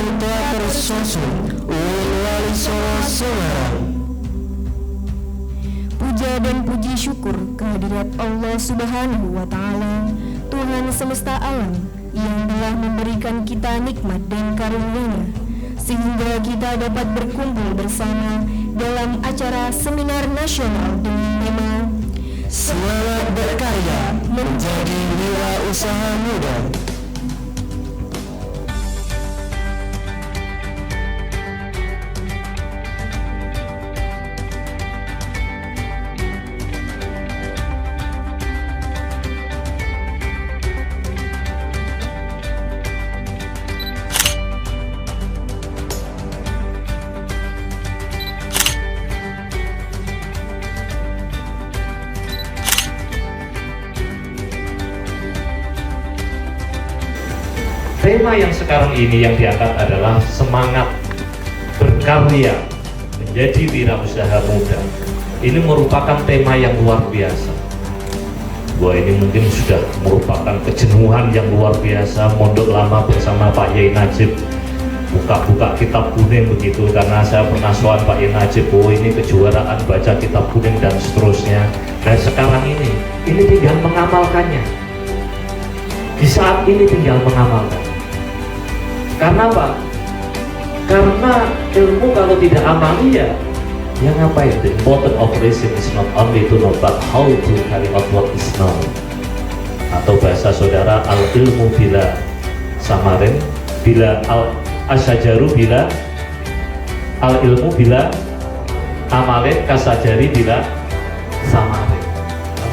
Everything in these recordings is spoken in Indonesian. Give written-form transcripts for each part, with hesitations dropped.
yang telah tersusun oleh Wali Songo Semarang. Puja dan puji syukur kehadirat Allah Subhanahu wa Ta'ala, Tuhan semesta alam, yang telah memberikan kita nikmat dan karunia-Nya sehingga kita dapat berkumpul bersama dalam acara seminar nasional dengan tema Semangat berkarya menjadi wirausaha muda. Tema yang sekarang ini yang diangkat adalah semangat berkarya menjadi wirausaha muda. Ini merupakan tema yang luar biasa. Wah, ini mungkin sudah merupakan kejenuhan yang luar biasa. Mondok lama bersama Pak Yai Najib, buka-buka kitab kuning begitu, karena saya pernah soal Pak Yai Najib, oh ini kejuaraan baca kitab kuning dan seterusnya. Dan sekarang ini tinggal mengamalkannya. Di saat ini tinggal mengamalkan. Karena apa? Karena ilmu kalau tidak amali ya ngapain? The important of reason is not only to know but how to carry out what is known. Atau bahasa saudara, al ilmu bila samarin, bila al asyajaru bila al ilmu bila amalin kasajari bila samarin.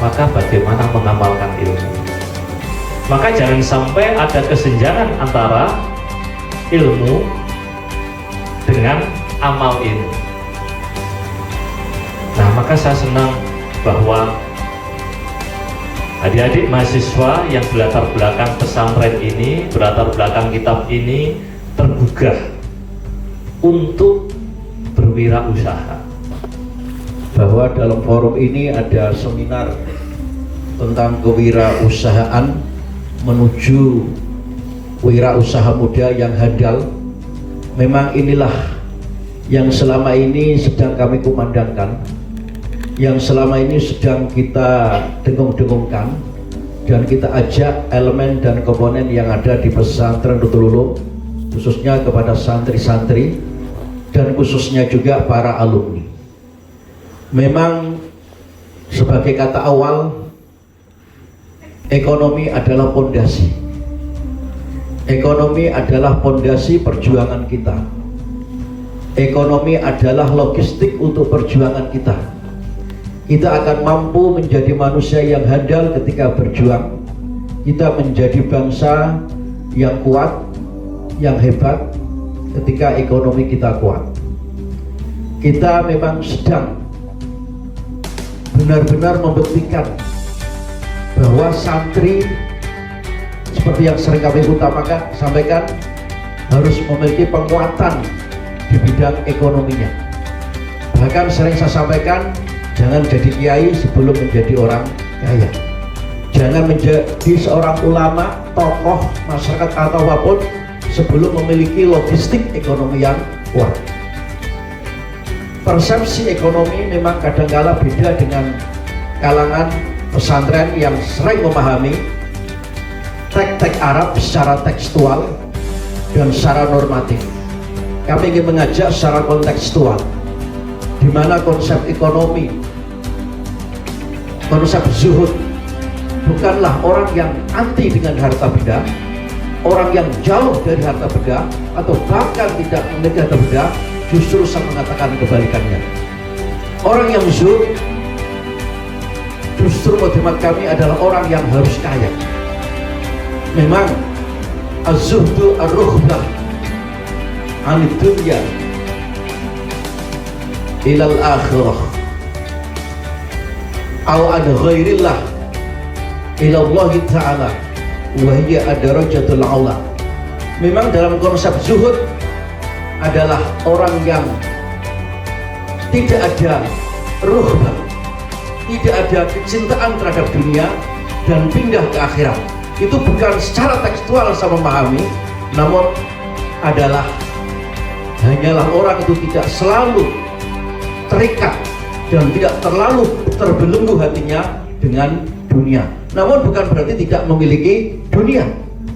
Maka bagaimana mengamalkan ilmu? Maka jangan sampai ada kesenjangan antara ilmu dengan amal ini. Nah, maka saya senang bahwa adik-adik mahasiswa yang berlatar belakang pesantren ini, berlatar belakang kitab ini tergugah untuk berwirausaha. Bahwa dalam forum ini ada seminar tentang kewirausahaan menuju wirausaha muda yang handal. Memang inilah yang selama ini sedang kami kumandangkan, yang selama ini sedang kita dengung-dengungkan, dan kita ajak elemen dan komponen yang ada di pesantren Nurul Ulum, khususnya kepada santri-santri dan khususnya juga para alumni. Memang sebagai kata awal, ekonomi adalah pondasi. Ekonomi adalah pondasi perjuangan kita. Ekonomi adalah logistik untuk perjuangan kita. Kita akan mampu menjadi manusia yang handal ketika berjuang. Kita menjadi bangsa yang kuat, yang hebat ketika ekonomi kita kuat. Kita memang sedang benar-benar membuktikan bahwa santri, seperti yang sering kami sampaikan, harus memiliki penguatan di bidang ekonominya. Bahkan sering saya sampaikan, jangan jadi kiai sebelum menjadi orang kaya. Jangan menjadi seorang ulama, tokoh masyarakat atau apapun sebelum memiliki logistik ekonomi yang kuat. Persepsi ekonomi memang kadang-kala beda dengan kalangan pesantren yang sering memahami teks-teks Arab secara tekstual dan secara normatif. Kami ingin mengajak secara kontekstual, di mana konsep ekonomi, konsep zuhud bukanlah orang yang anti dengan harta benda, orang yang jauh dari harta benda, atau bahkan tidak memiliki harta benda. Justru saya mengatakan kebalikannya. Orang yang zuhud justru menurut kami adalah orang yang harus kaya. Memang az-zuhdu ar-rughbah anid dunya ilal akhirah aw an ghairillah ila Allah Ta'ala wa hiya ad-darajatul a'la. Memang dalam konsep zuhud adalah orang yang tidak ada rughbah, tidak ada kecintaan terhadap dunia dan pindah ke akhirat. Itu bukan secara tekstual saya memahami, namun adalah hanyalah orang itu tidak selalu terikat dan tidak terlalu terbelenggu hatinya dengan dunia. Namun bukan berarti tidak memiliki dunia.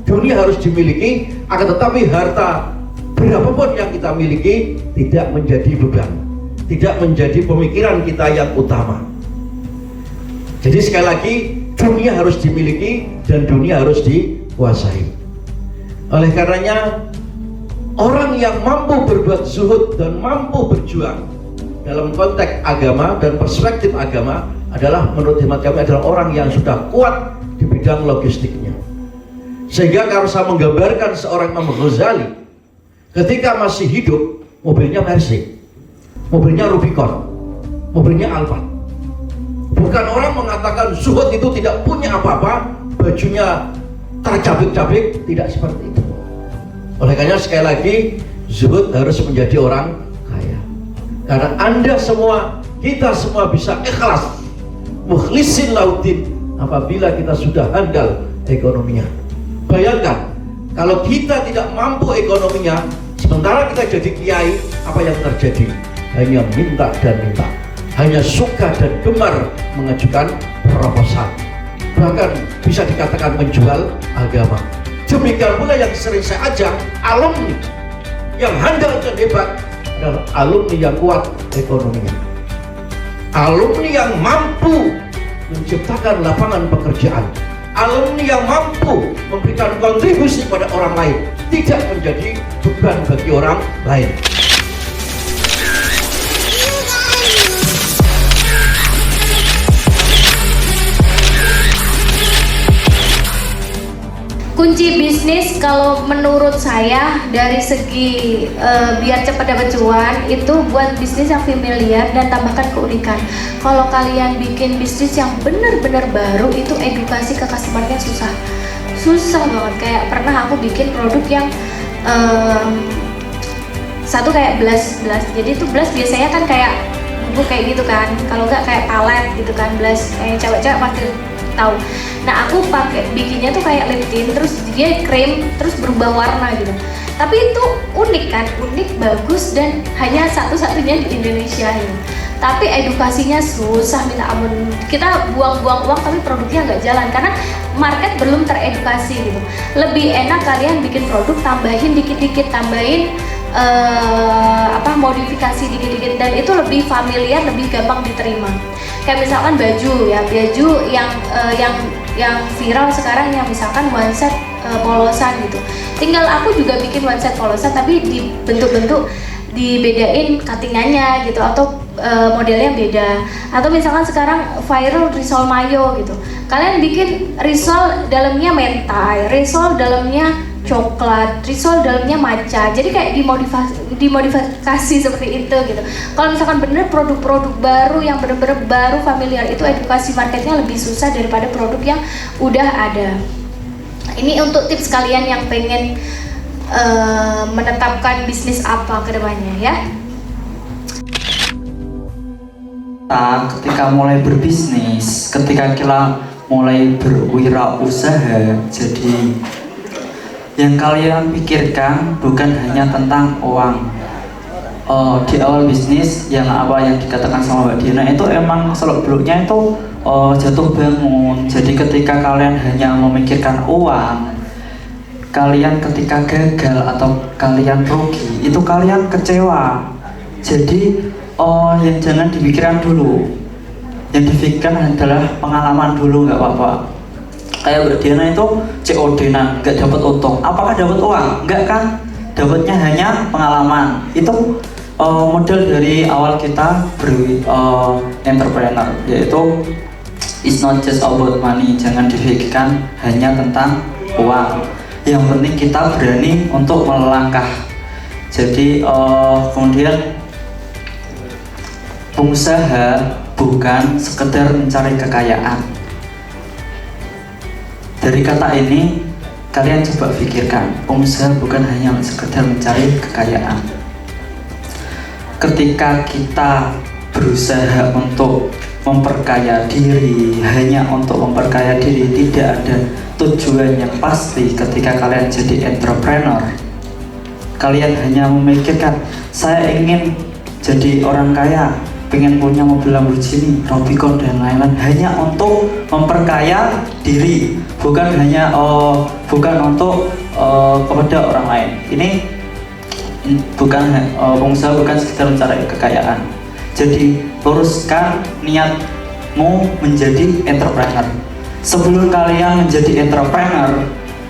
Dunia harus dimiliki, akan tetapi harta berapapun yang kita miliki tidak menjadi beban, tidak menjadi pemikiran kita yang utama. Jadi sekali lagi, dunia harus dimiliki dan dunia harus dikuasai. Oleh karenanya, orang yang mampu berbuat zuhud dan mampu berjuang dalam konteks agama dan perspektif agama adalah, menurut hemat kami, adalah orang yang sudah kuat di bidang logistiknya. Sehingga kalau saya menggambarkan seorang Imam Ghazali ketika masih hidup, mobilnya Mercy, mobilnya Rubicon, mobilnya Alphard. Bukan orang mengatakan zuhud itu tidak punya apa-apa, bajunya tercabik-cabik, tidak seperti itu. Oleh karena sekali lagi, zuhud harus menjadi orang kaya. Karena Anda semua, kita semua bisa ikhlas, mukhlisin lauddin, apabila kita sudah handal ekonominya. Bayangkan, kalau kita tidak mampu ekonominya, sementara kita jadi kiai, apa yang terjadi? Hanya minta dan minta, hanya suka dan gemar mengajukan proposal, bahkan bisa dikatakan menjual agama. Demikian pula yang sering saya ajak, alumni yang handal dan hebat adalah alumni yang kuat ekonominya, alumni yang mampu menciptakan lapangan pekerjaan, alumni yang mampu memberikan kontribusi pada orang lain, tidak menjadi beban bagi orang lain. Kunci bisnis kalau menurut saya dari segi biar cepat dapat cuan itu buat bisnis yang familiar dan tambahkan keunikan. Kalau kalian bikin bisnis yang benar-benar baru itu edukasi ke customer-nya susah banget. Kayak pernah aku bikin produk yang satu kayak blush. Jadi itu blush biasanya kan kayak bubuk kayak gitu kan. Kalau nggak kayak palet gitu kan, blush kayak cewek-cewek pasti tahu. Nah aku pakai bikinnya tuh kayak lip tint, terus dia krim, terus berubah warna gitu. Tapi itu unik kan, unik, bagus, dan hanya satu-satunya di Indonesia gitu. Tapi edukasinya susah minta ampun. Kita buang-buang uang tapi produknya nggak jalan karena market belum teredukasi gitu. Lebih enak kalian bikin produk, tambahin dikit-dikit, tambahin modifikasi dikit-dikit, dan itu lebih familiar, lebih gampang diterima. Kayak misalkan baju yang viral sekarang, yang misalkan one set polosan gitu. Tinggal aku juga bikin one set polosan tapi dibentuk-bentuk, dibedain cuttingannya gitu, atau modelnya beda. Atau misalkan sekarang viral risol mayo gitu, kalian bikin risol dalamnya mentai, risol dalamnya coklat, risol dalamnya matcha. Jadi kayak dimodifikasi seperti itu gitu. Kalau misalkan bener produk-produk baru yang bener-bener baru, familiar, itu edukasi marketnya lebih susah daripada produk yang udah ada. Ini untuk tips kalian yang pengen menetapkan bisnis apa ke depannya ya. Ketika mulai berbisnis, ketika kita mulai berwirausaha, jadi yang kalian pikirkan bukan hanya tentang uang. Di awal bisnis yang dikatakan sama Mbak Diana itu emang seluk-beluknya itu jatuh bangun. Jadi ketika kalian hanya memikirkan uang, kalian ketika gagal atau kalian rugi, itu kalian kecewa. Jadi yang jangan dipikirkan dulu, yang dipikirkan adalah pengalaman dulu, nggak apa-apa. Kayak Mbak Diana itu COD-nan, nggak dapat untung. Apakah dapat uang? Nggak kan? Dapatnya hanya pengalaman. Itu model dari awal kita entrepreneur, yaitu it's not just about money. Jangan dipikirkan hanya tentang uang. Yang penting kita berani untuk melangkah. Jadi kemudian pengusaha bukan sekedar mencari kekayaan. Dari kata ini, kalian coba pikirkan, pengusaha bukan hanya sekedar mencari kekayaan. Ketika kita berusaha untuk memperkaya diri, hanya untuk memperkaya diri, tidak ada tujuan yang pasti. Ketika kalian jadi entrepreneur, kalian hanya memikirkan saya ingin jadi orang kaya, pengen punya mobil Lamborghini, Rubicon dan lain-lain, hanya untuk memperkaya diri, bukan untuk kepada orang lain. Ini bukan pengusaha bukan sekedar mencari kekayaan. Jadi luruskan niatmu menjadi entrepreneur. Sebelum kalian menjadi entrepreneur,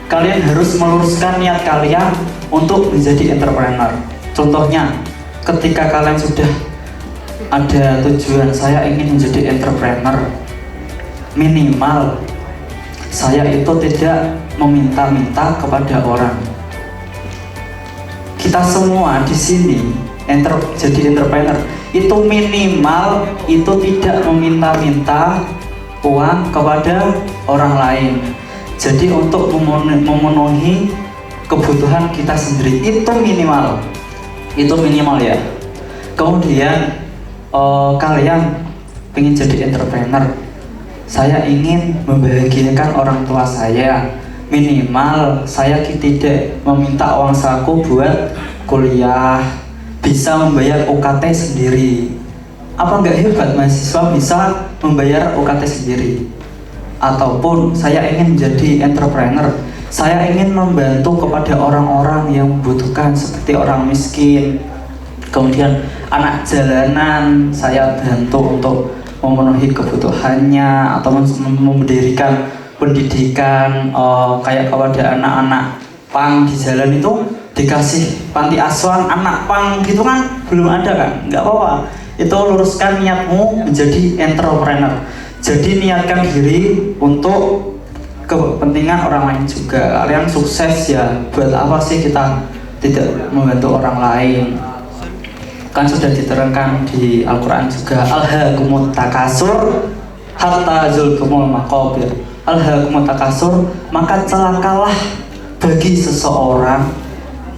kalian harus meluruskan niat kalian untuk menjadi entrepreneur. Contohnya, ketika kalian sudah ada tujuan, saya ingin menjadi entrepreneur, minimal saya itu tidak meminta-minta kepada orang. Kita semua di sini jadi entrepreneur itu minimal itu tidak meminta-minta uang kepada orang lain. Jadi untuk memenuhi kebutuhan kita sendiri itu minimal ya. Kemudian kalian ingin jadi entrepreneur, saya ingin membahagiakan orang tua saya, minimal saya tidak meminta uang saku buat kuliah, bisa membayar UKT sendiri. Apa nggak hebat mahasiswa bisa membayar UKT sendiri? Ataupun saya ingin menjadi entrepreneur, saya ingin membantu kepada orang-orang yang membutuhkan seperti orang miskin, kemudian anak jalanan, saya bantu untuk memenuhi kebutuhannya, atau mendirikan pendidikan kayak kepada anak-anak pang di jalan itu dikasih panti asuhan anak pang gitu kan, belum ada kan, nggak apa-apa. Itu luruskan niatmu menjadi entrepreneur. Jadi niatkan diri untuk kepentingan orang lain juga. Kalian sukses ya, buat apa sih kita tidak membantu orang lain? Kan sudah diterangkan di Al-Quran juga, alhaakumut takasur hatta zulkumul maqabir. Alhaakumut takasur, maka celakalah bagi seseorang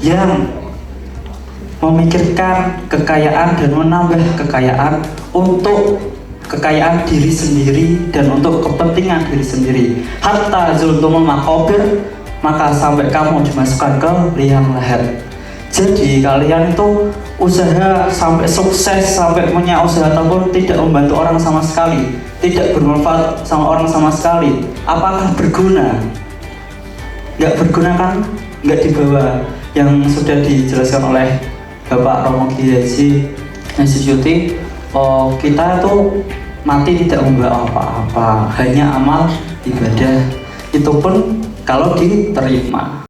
yang memikirkan kekayaan dan menambah kekayaan untuk kekayaan diri sendiri dan untuk kepentingan diri sendiri. Hatta zulkumul maqabir, maka sampai kamu dimasukkan ke liang lahat. Jadi kalian itu usaha sampai sukses, sampai punya usaha ataupun tidak membantu orang sama sekali, tidak bermanfaat sama orang sama sekali, apakah berguna? Nggak berguna kan? Nggak dibawa yang sudah dijelaskan oleh Bapak Romo Kiai Haji Syuuti. Kita tuh mati tidak membawa apa-apa, hanya amal ibadah, itu pun kalau diterima.